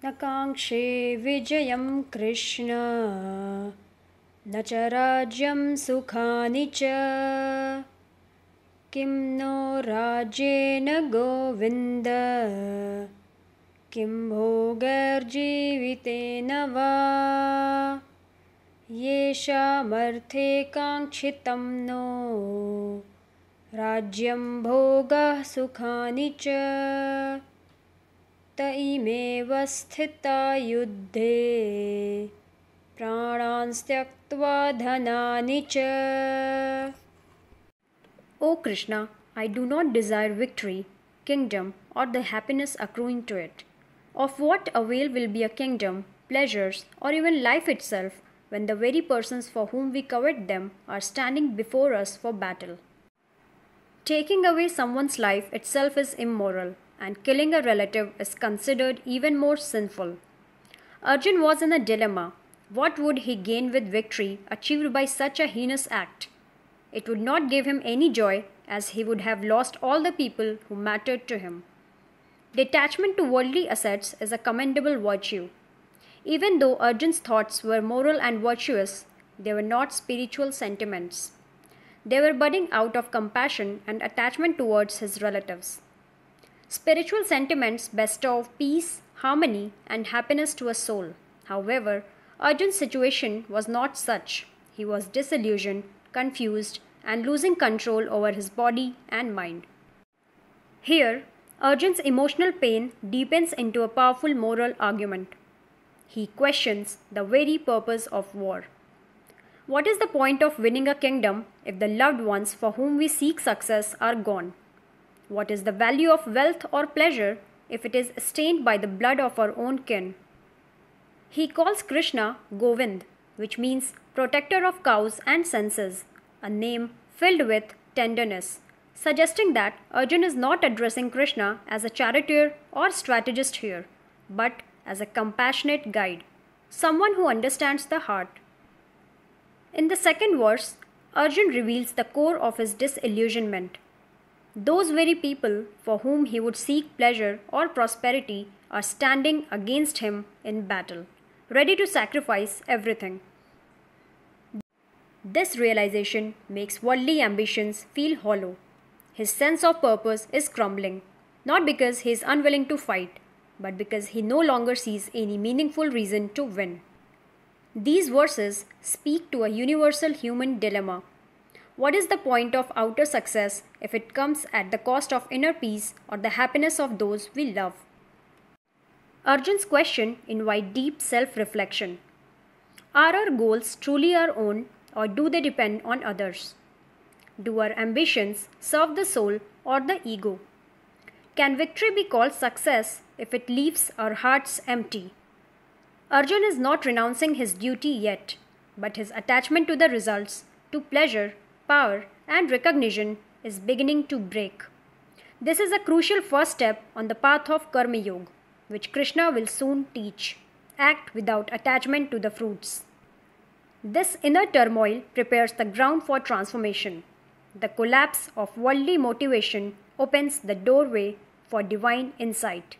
न काङ्क्षे विजयं कृष्ण न च राज्यं सुखानि च किं नो राज्येन गोविन्द किं भोगैर्जीवितेन वा येषामर्थे काङ्क्षितं नो राज्यं भोगः सुखानि च त इमेव स्थिता युद्धे प्राणान् त्यक्त्वा धनानि च. O Krishna, I do not desire victory, kingdom, or the happiness accruing to it. Of what avail will be a kingdom, pleasures, or even life itself when the very persons for whom we covet them are standing before us for battle? Taking away someone's life itself is immoral, and killing a relative is considered even more sinful. Arjun was in a dilemma. What would he gain with victory achieved by such a heinous act? It would not give him any joy, as he would have lost all the people who mattered to him. Detachment to worldly assets is a commendable virtue. Even though Arjun's thoughts were moral and virtuous, they were not spiritual sentiments. They were budding out of compassion and attachment towards his relatives. Spiritual sentiments bestow peace, harmony, and happiness to a soul. However, Arjun's situation was not such. He was disillusioned, confused, and losing control over his body and mind. Here, Arjun's emotional pain deepens into a powerful moral argument. He questions the very purpose of war. What is the point of winning a kingdom if the loved ones for whom we seek success are gone? What is the value of wealth or pleasure if it is stained by the blood of our own kin? He calls Krishna Govind, which means protector of cows and senses, a name filled with tenderness, suggesting that Arjun is not addressing Krishna as a charioteer or strategist here, but as a compassionate guide, someone who understands the heart. In the second verse, Arjun reveals the core of his disillusionment. Those very people for whom he would seek pleasure or prosperity are standing against him in battle, ready to sacrifice everything. This realization makes worldly ambitions feel hollow. His sense of purpose is crumbling, not because he is unwilling to fight, but because he no longer sees any meaningful reason to win. These verses speak to a universal human dilemma. What is the point of outer success if it comes at the cost of inner peace or the happiness of those we love? Arjun's question invites deep self-reflection. Are our goals truly our own, or do they depend on others? Do our ambitions serve the soul or the ego? Can victory be called success if it leaves our hearts empty? Arjun is not renouncing his duty yet, but his attachment to the results, to pleasure, power, and recognition is beginning to break. This is a crucial first step on the path of Karma Yoga, which Krishna will soon teach. Act without attachment to the fruits. This inner turmoil prepares the ground for transformation. The collapse of worldly motivation opens the doorway for divine insight.